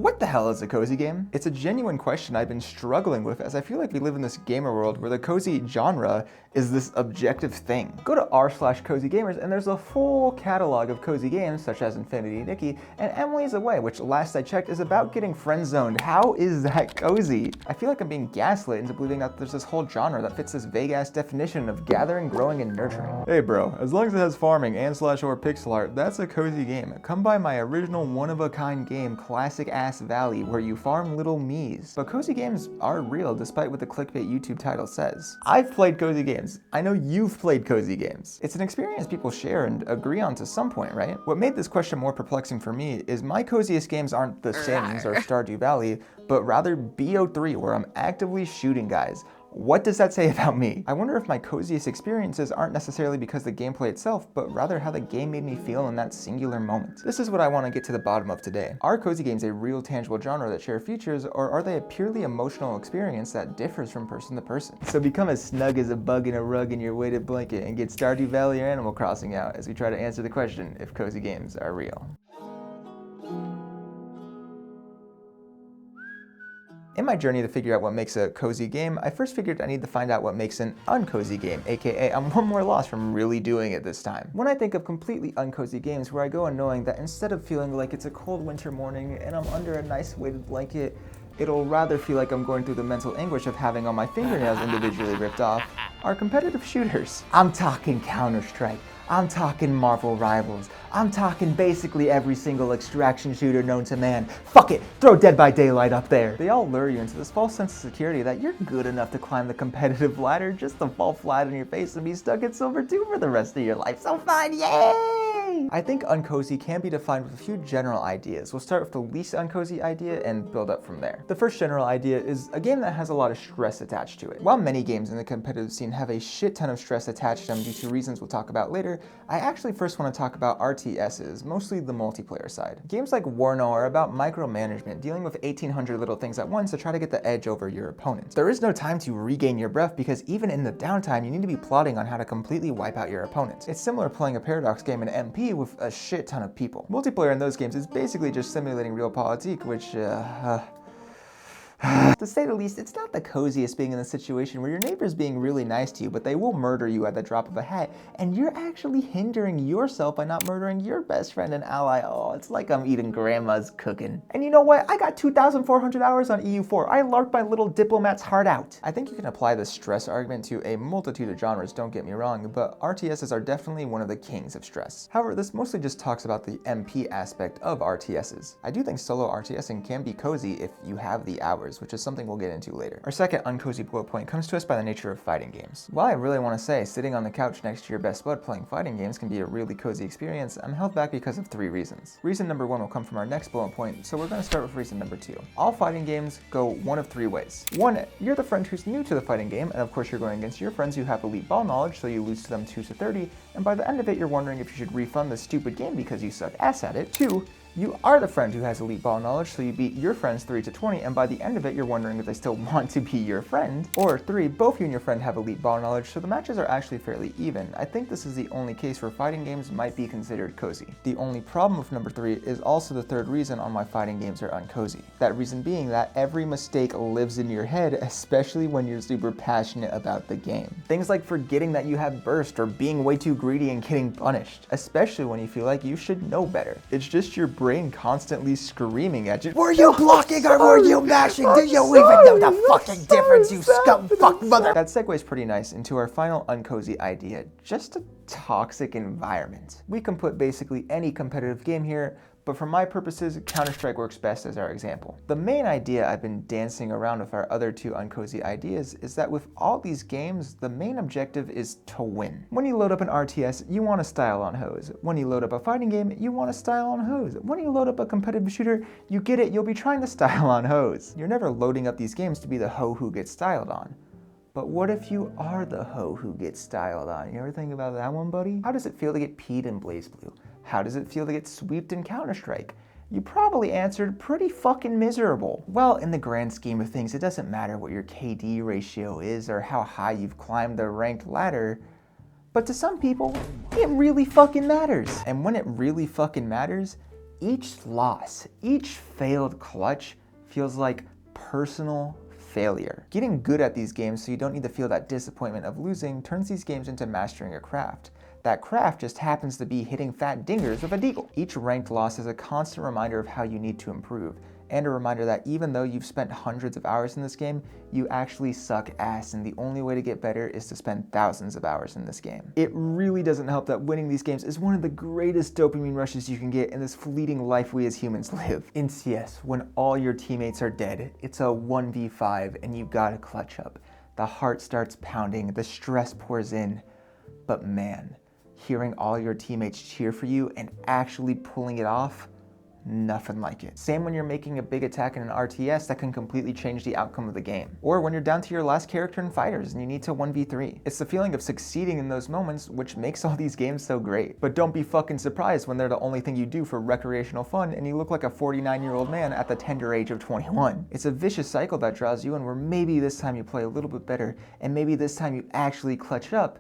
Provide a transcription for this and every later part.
What the hell is a cozy game? It's a genuine question I've been struggling with, as I feel like we live in this gamer world where the cozy genre is this objective thing. Go to r/cozygamers and there's a full catalog of cozy games such as Infinity Nikki and Emily's Away, which last I checked is about getting friend zoned. How is that cozy? I feel like I'm being gaslit into believing that there's this whole genre that fits this vague ass definition of gathering, growing, and nurturing. Hey bro, as long as it has farming and /or pixel art, that's a cozy game. Come by my original one-of-a-kind game, Classic Ass Valley, where you farm little me's. But cozy games are real, despite what the clickbait YouTube title says. I've played cozy games. I know you've played cozy games. It's an experience people share and agree on to some point, right? What made this question more perplexing for me is my coziest games aren't The Sims or Stardew Valley, but rather BO3, where I'm actively shooting guys. What does that say about me? I wonder if my coziest experiences aren't necessarily because the gameplay itself, but rather how the game made me feel in that singular moment. This is what I want to get to the bottom of today. Are cozy games a real tangible genre that share features, or are they a purely emotional experience that differs from person to person? So become as snug as a bug in a rug in your weighted blanket and get Stardew Valley or Animal Crossing out as we try to answer the question if cozy games are real. In my journey to figure out what makes a cozy game, I first figured I need to find out what makes an uncozy game, aka I'm one more lost from really doing it this time. When I think of completely uncozy games where I go in knowing that instead of feeling like it's a cold winter morning and I'm under a nice weighted blanket, it'll rather feel like I'm going through the mental anguish of having all my fingernails individually ripped off, are competitive shooters. I'm talking Counter-Strike. I'm talking Marvel Rivals. I'm talking basically every single extraction shooter known to man. Fuck it, throw Dead by Daylight up there. They all lure you into this false sense of security that you're good enough to climb the competitive ladder just to fall flat on your face and be stuck at Silver 2 for the rest of your life. So fun, yay! I think uncozy can be defined with a few general ideas. We'll start with the least uncozy idea and build up from there. The first general idea is a game that has a lot of stress attached to it. While many games in the competitive scene have a shit ton of stress attached to them due to reasons we'll talk about later, I actually first want to talk about RTSs, mostly the multiplayer side. Games like Warno are about micromanagement, dealing with 1,800 little things at once to try to get the edge over your opponent. There is no time to regain your breath because even in the downtime, you need to be plotting on how to completely wipe out your opponent. It's similar to playing a Paradox game in MP with a shit ton of people. Multiplayer in those games is basically just simulating realpolitik, which, to say the least, it's not the coziest being in a situation where your neighbor's being really nice to you, but they will murder you at the drop of a hat, and you're actually hindering yourself by not murdering your best friend and ally. Oh, it's like I'm eating grandma's cooking. And you know what? I got 2,400 hours on EU4. I larked my little diplomat's heart out. I think you can apply the stress argument to a multitude of genres, don't get me wrong, but RTSs are definitely one of the kings of stress. However, this mostly just talks about the MP aspect of RTSs. I do think solo RTSing can be cozy if you have the hours, which is something we'll get into later. Our second uncozy bullet point comes to us by the nature of fighting games. While I really want to say sitting on the couch next to your best bud playing fighting games can be a really cozy experience, I'm held back because of 3 reasons. Reason number 1 will come from our next bullet point, so we're going to start with reason number 2. All fighting games go one of 3 ways. 1, you're the friend who's new to the fighting game, and of course you're going against your friends who have elite ball knowledge, so you lose to them 2-30, and by the end of it you're wondering if you should refund the stupid game because you suck ass at it. 2, you are the friend who has elite ball knowledge, so you beat your friends 3-20, and by the end of it, you're wondering if they still want to be your friend. Or 3, both you and your friend have elite ball knowledge, so the matches are actually fairly even. I think this is the only case where fighting games might be considered cozy. The only problem with number 3 is also the third reason on why fighting games are uncozy. That reason being that every mistake lives in your head, especially when you're super passionate about the game. Things like forgetting that you have burst or being way too greedy and getting punished, especially when you feel like you should know better. It's just your brain constantly screaming at you. Were you blocking or were you mashing? Do you even know the fucking difference, you scum fuck mother? That segues pretty nice into our final uncozy idea, just a toxic environment. We can put basically any competitive game here, but for my purposes, Counter-Strike works best as our example. The main idea I've been dancing around with our other 2 uncozy ideas is that with all these games, the main objective is to win. When you load up an RTS, you want to style on hose. When you load up a fighting game, you want to style on hose. When you load up a competitive shooter, you get it, you'll be trying to style on hose. You're never loading up these games to be the hoe who gets styled on. But what if you are the hoe who gets styled on? You ever think about that one, buddy? How does it feel to get peed in BlazBlue? How does it feel to get sweeped in Counter-Strike? You probably answered pretty fucking miserable. Well, in the grand scheme of things, it doesn't matter what your KD ratio is or how high you've climbed the ranked ladder, but to some people, it really fucking matters. And when it really fucking matters, Each loss, each failed clutch feels like personal failure. Getting good at these games so you don't need to feel that disappointment of losing turns these games into mastering a craft. That craft just happens to be hitting fat dingers with a deagle. Each ranked loss is a constant reminder of how you need to improve, and a reminder that even though you've spent hundreds of hours in this game, you actually suck ass, and the only way to get better is to spend thousands of hours in this game. It really doesn't help that winning these games is one of the greatest dopamine rushes you can get in this fleeting life we as humans live. In CS, when all your teammates are dead, it's a 1v5 and you gotta clutch up. The heart starts pounding, the stress pours in, but man, hearing all your teammates cheer for you and actually pulling it off, nothing like it. Same when you're making a big attack in an RTS that can completely change the outcome of the game. Or when you're down to your last character in fighters and you need to 1v3. It's the feeling of succeeding in those moments which makes all these games so great. But don't be fucking surprised when they're the only thing you do for recreational fun and you look like a 49-year-old man at the tender age of 21. It's a vicious cycle that draws you in where maybe this time you play a little bit better and maybe this time you actually clutch up,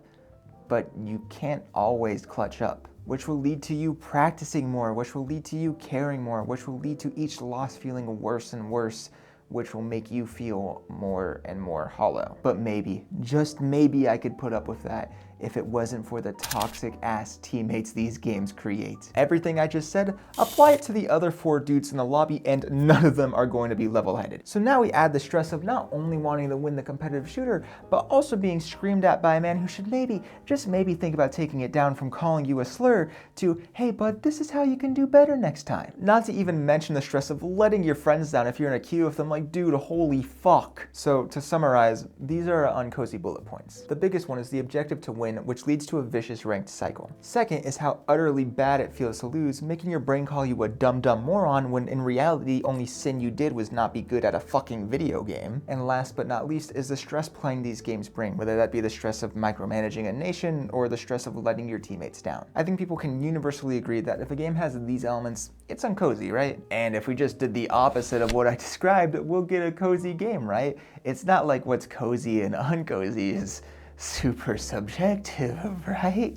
but you can't always clutch up, which will lead to you practicing more, which will lead to you caring more, which will lead to each loss feeling worse and worse, which will make you feel more and more hollow. But maybe, just maybe I could put up with that if it wasn't for the toxic ass teammates these games create. Everything I just said, apply it to the other 4 dudes in the lobby and none of them are going to be level-headed. So now we add the stress of not only wanting to win the competitive shooter, but also being screamed at by a man who should maybe, just maybe think about taking it down from calling you a slur to, hey bud, this is how you can do better next time. Not to even mention the stress of letting your friends down if you're in a queue with them like, dude, holy fuck. So to summarize, these are uncozy bullet points. The biggest one is the objective to win, which leads to a vicious ranked cycle. Second is how utterly bad it feels to lose, making your brain call you a dumb moron when in reality only sin you did was not be good at a fucking video game. And last but not least is the stress playing these games bring, whether that be the stress of micromanaging a nation or the stress of letting your teammates down. I think people can universally agree that if a game has these elements, it's uncozy, right? And if we just did the opposite of what I described, we'll get a cozy game, right? It's not like what's cozy and uncozy is super subjective, right?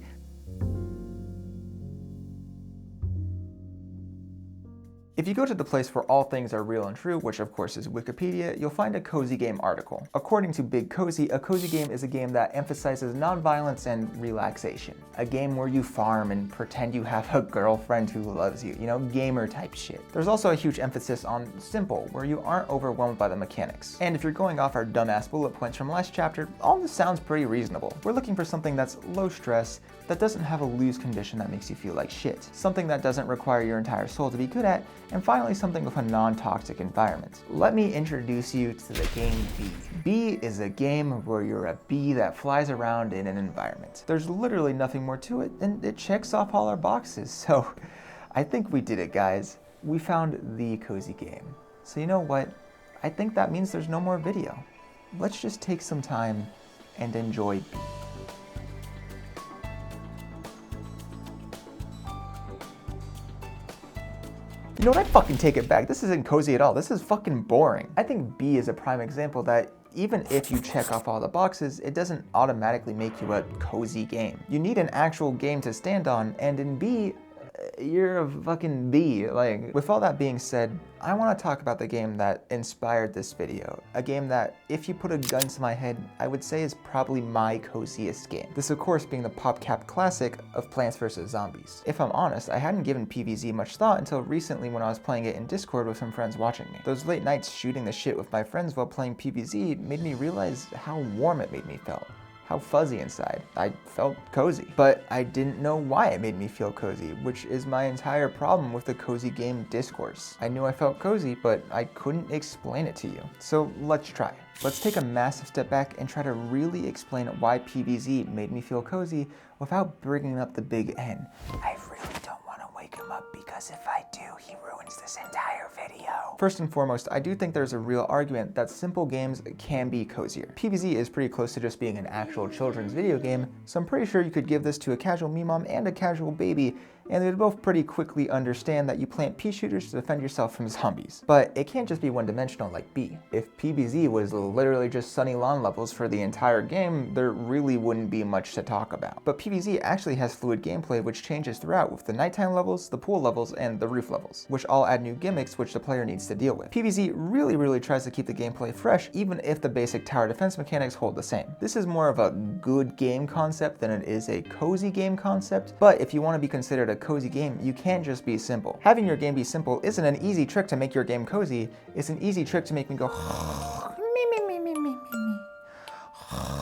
If you go to the place where all things are real and true, which of course is Wikipedia, you'll find a cozy game article. According to Big Cozy, a cozy game is a game that emphasizes nonviolence and relaxation. A game where you farm and pretend you have a girlfriend who loves you, gamer type shit. There's also a huge emphasis on simple, where you aren't overwhelmed by the mechanics. And if you're going off our dumbass bullet points from last chapter, all this sounds pretty reasonable. We're looking for something that's low stress, that doesn't have a lose condition that makes you feel like shit. Something that doesn't require your entire soul to be good at, and finally something with a non-toxic environment. Let me introduce you to the game Bee. Bee is a game where you're a bee that flies around in an environment. There's literally nothing more to it, and it checks off all our boxes. So I think we did it, guys. We found the cozy game. So you know what? I think that means there's no more video. Let's just take some time and enjoy Bee. You know what, I fucking take it back. This isn't cozy at all. This is fucking boring. I think Bee is a prime example that even if you check off all the boxes, it doesn't automatically make you a cozy game. You need an actual game to stand on, and in Bee, you're a fucking bee. Like, with all that being said, I want to talk about the game that inspired this video. A game that, if you put a gun to my head, I would say is probably my coziest game. This of course being the PopCap classic of Plants vs. Zombies. If I'm honest, I hadn't given PvZ much thought until recently when I was playing it in Discord with some friends watching me. Those late nights shooting the shit with my friends while playing PvZ made me realize how warm it made me feel. How fuzzy inside. I felt cozy. But I didn't know why it made me feel cozy, which is my entire problem with the cozy game discourse. I knew I felt cozy, but I couldn't explain it to you. So let's try. Let's take a massive step back and try to really explain why PvZ made me feel cozy without bringing up the big N. I really don't want to wake him up because if I do, he ruins this entire video. First and foremost, I do think there's a real argument that simple games can be cozier. PvZ is pretty close to just being an actual children's video game, so I'm pretty sure you could give this to a casual me mom and a casual baby, and they'd both pretty quickly understand that you plant pea shooters to defend yourself from zombies. But it can't just be one-dimensional like B. If PvZ was literally just sunny lawn levels for the entire game, there really wouldn't be much to talk about. But PvZ actually has fluid gameplay which changes throughout with the nighttime levels, the pool levels, and the roof levels, which all add new gimmicks which the player needs to deal with. PvZ really tries to keep the gameplay fresh even if the basic tower defense mechanics hold the same. This is more of a good game concept than it is a cozy game concept, but if you want to be considered a cozy game, you can't just be simple. Having your game be simple isn't an easy trick to make your game cozy, it's an easy trick to make me go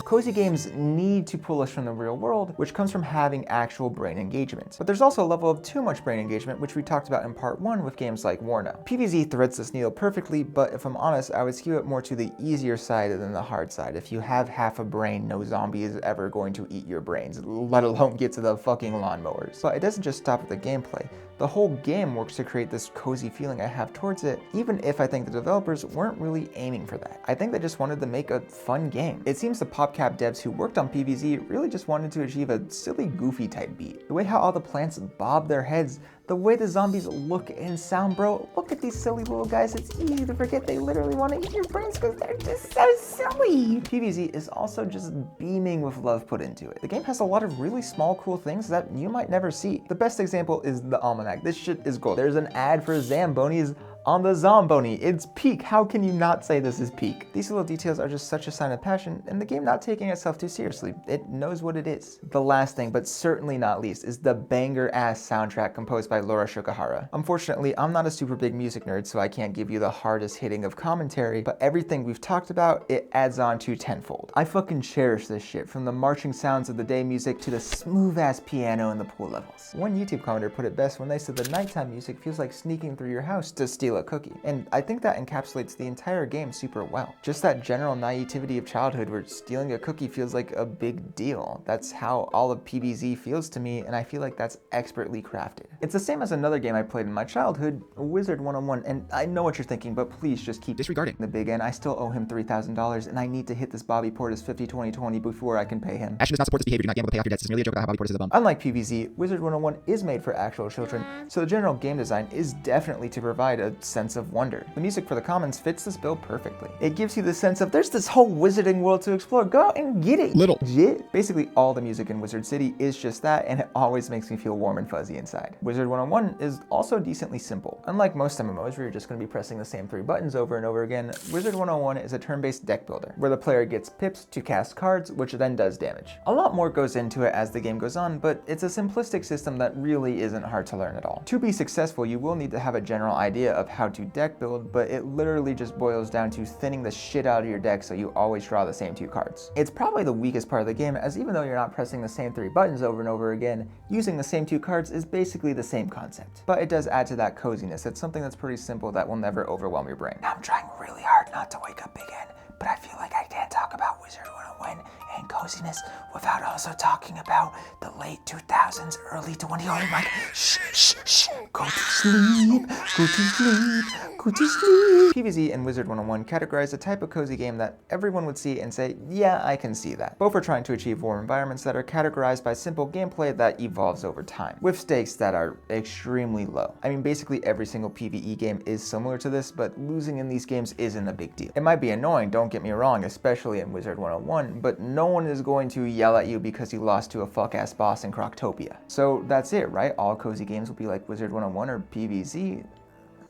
Cozy games need to pull us from the real world, which comes from having actual brain engagement. But there's also a level of too much brain engagement, which we talked about in part 1 with games like Warno. PvZ threads this needle perfectly, but if I'm honest, I would skew it more to the easier side than the hard side. If you have half a brain, no zombie is ever going to eat your brains, let alone get to the fucking lawnmowers. But it doesn't just stop at the gameplay. The whole game works to create this cozy feeling I have towards it, even if I think the developers weren't really aiming for that. I think they just wanted to make a fun game. It seems the PopCap devs who worked on PvZ really just wanted to achieve a silly, goofy type beat. The way how all the plants bob their heads, the way the zombies look and sound, bro. Look at these silly little guys. It's easy to forget they literally want to eat your brains because they're just so silly. PvZ is also just beaming with love put into it. The game has a lot of really small, cool things that you might never see. The best example is the almanac. This shit is gold. There's an ad for Zambonis on the Zomboni. It's peak. How can you not say this is peak? These little details are just such a sign of passion, and the game not taking itself too seriously. It knows what it is. The last thing, but certainly not least, is the banger-ass soundtrack composed by Laura Shukahara. Unfortunately, I'm not a super big music nerd, so I can't give you the hardest hitting of commentary, but everything we've talked about, it adds on to tenfold. I fucking cherish this shit, from the marching sounds of the day music to the smooth-ass piano in the pool levels. One YouTube commenter put it best when they said the nighttime music feels like sneaking through your house to steal a cookie. And I think that encapsulates the entire game super well. Just that general naivety of childhood where stealing a cookie feels like a big deal. That's how all of PvZ feels to me, and I feel like that's expertly crafted. It's the same as another game I played in my childhood, Wizard 101, and I know what you're thinking, but please just keep disregarding the big N. I still owe him $3,000, and I need to hit this Bobby Portis 50-20-20 before I can pay him. Action does not support this behavior. Do not gamble to pay off your debts. It's merely a joke about how Bobby Portis is a bum. Unlike PvZ, Wizard 101 is made for actual children, so the general game design is definitely to provide a sense of wonder. The music for the commons fits this build perfectly. It gives you the sense of there's this whole wizarding world to explore. Go out and get it. Legit. Basically, all the music in Wizard City is just that, and it always makes me feel warm and fuzzy inside. Wizard 101 is also decently simple. Unlike most MMOs where you're just going to be pressing the same 3 buttons over and over again, Wizard 101 is a turn-based deck builder, where the player gets pips to cast cards, which then does damage. A lot more goes into it as the game goes on, but it's a simplistic system that really isn't hard to learn at all. To be successful, you will need to have a general idea of how to deck build, but it literally just boils down to thinning the shit out of your deck so you always draw the same 2 cards. It's probably the weakest part of the game, as even though you're not pressing the same 3 buttons over and over again, using the same 2 cards is basically the same concept. But it does add to that coziness. It's something that's pretty simple that will never overwhelm your brain. Now I'm trying really hard not to wake up again, but I feel like I can't talk about Wizard 101 and coziness without also talking about the late 2000s, early 20s. Oh my, shh, go to sleep, go to sleep, go to sleep. PvZ and Wizard 101 categorize a type of cozy game that everyone would see and say, yeah, I can see that. Both are trying to achieve warm environments that are categorized by simple gameplay that evolves over time, with stakes that are extremely low. I mean, basically every single PvE game is similar to this, but losing in these games isn't a big deal. It might be annoying, don't get me wrong, especially in Wizard 101, but no one is going to yell at you because you lost to a fuck-ass boss in Croctopia. So that's it, right? All cozy games will be like Wizard 101 or PvZ.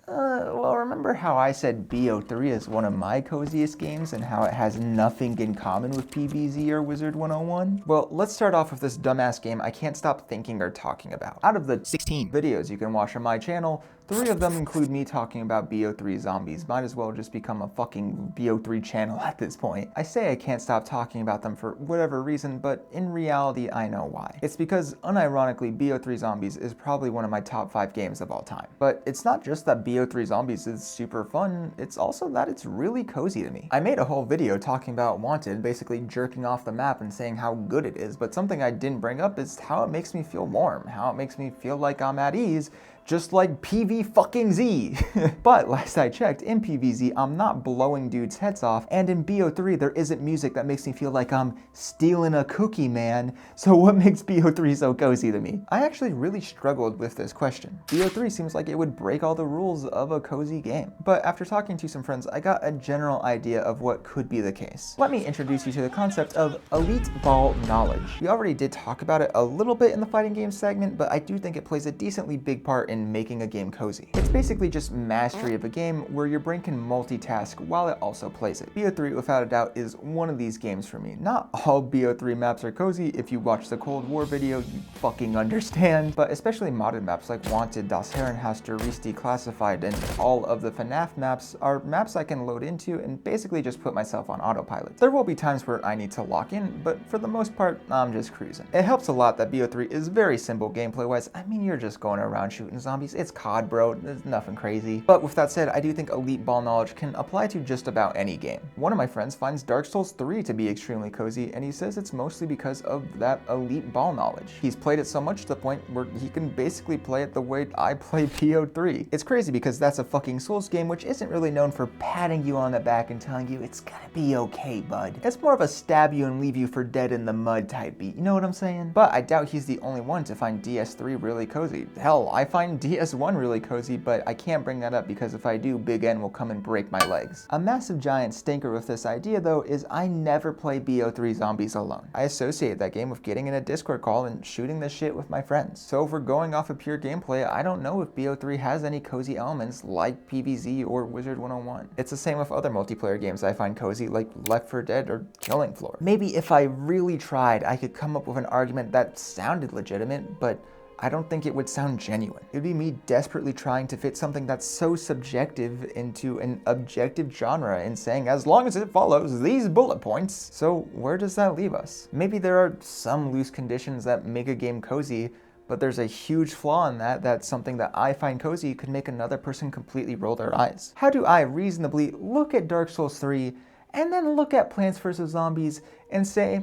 Well, remember how I said BO3 is one of my coziest games and how it has nothing in common with PvZ or Wizard 101? Well, let's start off with this dumbass game I can't stop thinking or talking about. Out of the 16 videos you can watch on my channel, 3 of them include me talking about BO3 zombies. Might as well just become a fucking BO3 channel at this point. I say I can't stop talking about them for whatever reason, but in reality, I know why. It's because, unironically, BO3 Zombies is probably one of my top 5 games of all time. But it's not just that BO3 Zombies is super fun, it's also that it's really cozy to me. I made a whole video talking about Wanted, basically jerking off the map and saying how good it is, but something I didn't bring up is how it makes me feel warm, how it makes me feel like I'm at ease, just like PvZ. But last I checked, in PvZ, I'm not blowing dudes' heads off, and in BO3, there isn't music that makes me feel like I'm stealing a cookie, man. So what makes BO3 so cozy to me? I actually really struggled with this question. BO3 seems like it would break all the rules of a cozy game. But after talking to some friends, I got a general idea of what could be the case. Let me introduce you to the concept of elite ball knowledge. We already did talk about it a little bit in the fighting game segment, but I do think it plays a decently big part in making a game cozy. It's basically just mastery of a game where your brain can multitask while it also plays it. BO3, without a doubt, is one of these games for me. Not all BO3 maps are cozy. If you watch the Cold War video, you fucking understand. But especially modded maps like Wanted, Das Herrenhaus, Risti, Classified, and all of the FNAF maps are maps I can load into and basically just put myself on autopilot. There will be times where I need to lock in, but for the most part, I'm just cruising. It helps a lot that BO3 is very simple gameplay-wise. I mean, you're just going around shooting zombies. It's COD, bro. There's nothing crazy. But with that said, I do think elite ball knowledge can apply to just about any game. One of my friends finds Dark Souls 3 to be extremely cozy, and he says it's mostly because of that elite ball knowledge. He's played it so much to the point where he can basically play it the way I play BO3. It's crazy because that's a fucking Souls game which isn't really known for patting you on the back and telling you it's gonna be okay, bud. It's more of a stab you and leave you for dead in the mud type beat, you know what I'm saying? But I doubt he's the only one to find DS3 really cozy. Hell, I find DS1 really cozy, but I can't bring that up because if I do, Big N will come and break my legs. A massive giant stinker with this idea though is I never play BO3 zombies alone. I associate that game with getting in a Discord call and shooting the shit with my friends. So if we're going off of pure gameplay, I don't know if BO3 has any cozy elements like PvZ or Wizard 101. It's the same with other multiplayer games I find cozy like Left 4 Dead or Killing Floor. Maybe if I really tried, I could come up with an argument that sounded legitimate, but I don't think it would sound genuine. It would be me desperately trying to fit something that's so subjective into an objective genre and saying, as long as it follows these bullet points. So where does that leave us? Maybe there are some loose conditions that make a game cozy, but there's a huge flaw in that something that I find cozy could make another person completely roll their eyes. How do I reasonably look at Dark Souls 3 and then look at Plants vs. Zombies and say,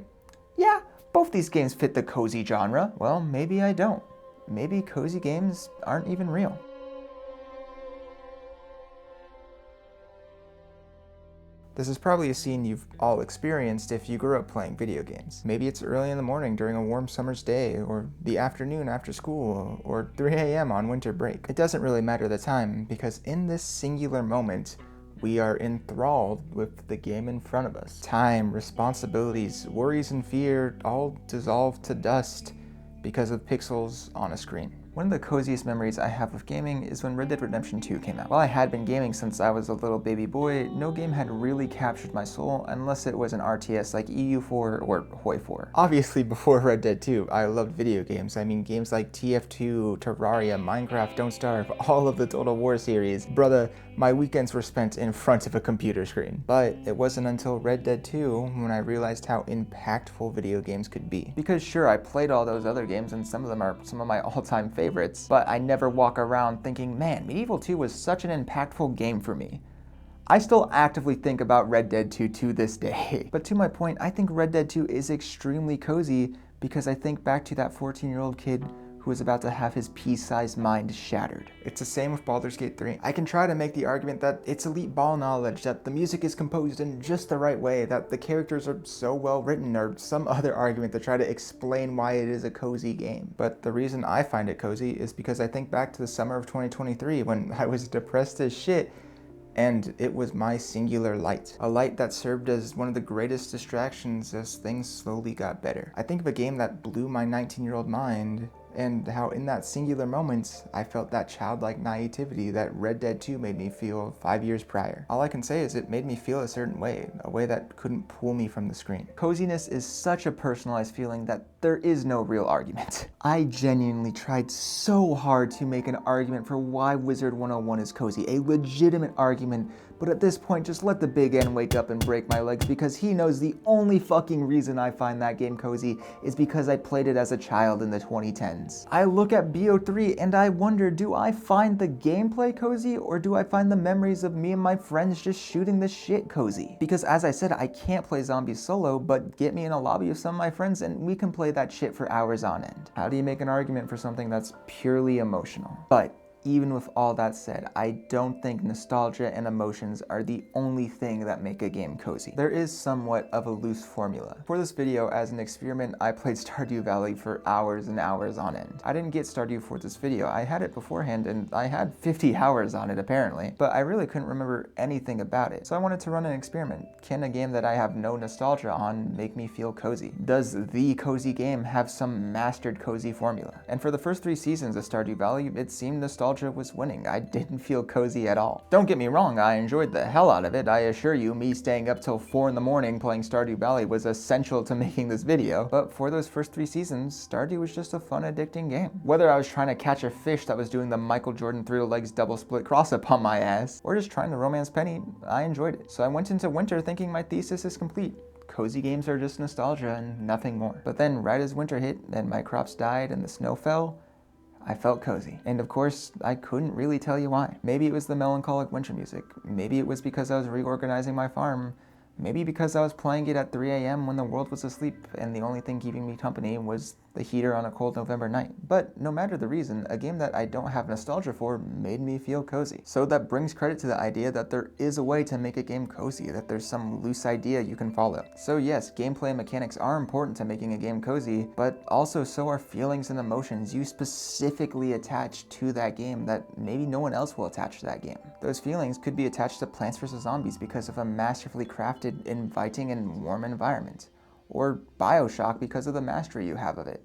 yeah, both these games fit the cozy genre? Well, maybe I don't. Maybe cozy games aren't even real. This is probably a scene you've all experienced if you grew up playing video games. Maybe it's early in the morning during a warm summer's day, or the afternoon after school, or 3 a.m. on winter break. It doesn't really matter the time, because in this singular moment, we are enthralled with the game in front of us. Time, responsibilities, worries, and fear all dissolve to dust because of pixels on a screen. One of the coziest memories I have of gaming is when Red Dead Redemption 2 came out. While I had been gaming since I was a little baby boy, no game had really captured my soul unless it was an RTS like EU4 or Hoi4. Obviously, before Red Dead 2, I loved video games. I mean, games like TF2, Terraria, Minecraft, Don't Starve, all of the Total War series. Brother, my weekends were spent in front of a computer screen. But it wasn't until Red Dead 2 when I realized how impactful video games could be. Because sure, I played all those other games and some of them are some of my all-time favorites, but I never walk around thinking, man, Medieval 2 was such an impactful game for me. I still actively think about Red Dead 2 to this day. But to my point, I think Red Dead 2 is extremely cozy because I think back to that 14-year-old kid who was about to have his pea-sized mind shattered. It's the same with Baldur's Gate 3. I can try to make the argument that it's elite ball knowledge, that the music is composed in just the right way, that the characters are so well written, or some other argument to try to explain why it is a cozy game. But the reason I find it cozy is because I think back to the summer of 2023 when I was depressed as shit, and it was my singular light. A light that served as one of the greatest distractions as things slowly got better. I think of a game that blew my 19-year-old mind, and how in that singular moment, I felt that childlike naivety that Red Dead 2 made me feel 5 years prior. All I can say is it made me feel a certain way, a way that couldn't pull me from the screen. Coziness is such a personalized feeling that there is no real argument. I genuinely tried so hard to make an argument for why Wizard 101 is cozy, a legitimate argument, but at this point, just let the Big N wake up and break my legs because he knows the only fucking reason I find that game cozy is because I played it as a child in the 2010s. I look at BO3 and I wonder, do I find the gameplay cozy or do I find the memories of me and my friends just shooting the shit cozy? Because as I said, I can't play zombies solo, but get me in a lobby with some of my friends and we can play that shit for hours on end. How do you make an argument for something that's purely emotional? But even with all that said, I don't think nostalgia and emotions are the only thing that make a game cozy. There is somewhat of a loose formula. For this video, as an experiment, I played Stardew Valley for hours and hours on end. I didn't get Stardew for this video. I had it beforehand and I had 50 hours on it apparently, but I really couldn't remember anything about it. So I wanted to run an experiment. Can a game that I have no nostalgia on make me feel cozy? Does the cozy game have some mastered cozy formula? And for the first 3 seasons of Stardew Valley, it seemed nostalgia was winning. I didn't feel cozy at all. Don't get me wrong, I enjoyed the hell out of it. I assure you, me staying up till 4 in the morning playing Stardew Valley was essential to making this video. But for those first 3 seasons, Stardew was just a fun, addicting game. Whether I was trying to catch a fish that was doing the Michael Jordan 3 legs double split cross up on my ass, or just trying to romance Penny, I enjoyed it. So I went into winter thinking my thesis is complete. Cozy games are just nostalgia and nothing more. But then right as winter hit and my crops died and the snow fell, I felt cozy. And of course, I couldn't really tell you why. Maybe it was the melancholic winter music. Maybe it was because I was reorganizing my farm. Maybe because I was playing it at 3 a.m. when the world was asleep and the only thing keeping me company was the heater on a cold November night. But no matter the reason, a game that I don't have nostalgia for made me feel cozy. So that brings credit to the idea that there is a way to make a game cozy, that there's some loose idea you can follow. So yes, gameplay and mechanics are important to making a game cozy, but also so are feelings and emotions you specifically attach to that game that maybe no one else will attach to that game. Those feelings could be attached to Plants vs. Zombies because of a masterfully crafted, inviting, and warm environment. Or BioShock because of the mastery you have of it.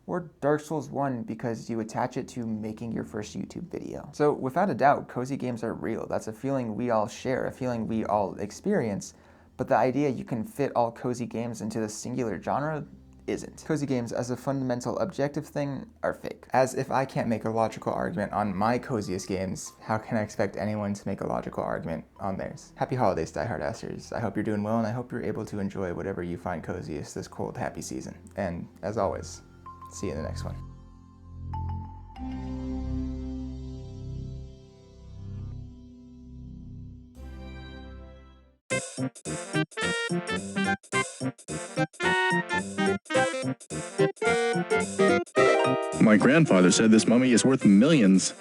Or Dark Souls 1 because you attach it to making your first YouTube video. So without a doubt, cozy games are real. That's a feeling we all share, a feeling we all experience, but the idea you can fit all cozy games into the singular genre isn't. Cozy games as a fundamental objective thing are fake. As if I can't make a logical argument on my coziest games, how can I expect anyone to make a logical argument on theirs? Happy holidays, Die Hard Asters. I hope you're doing well and I hope you're able to enjoy whatever you find coziest this cold, happy season. And as always, see you in the next one. My grandfather said this mummy is worth millions.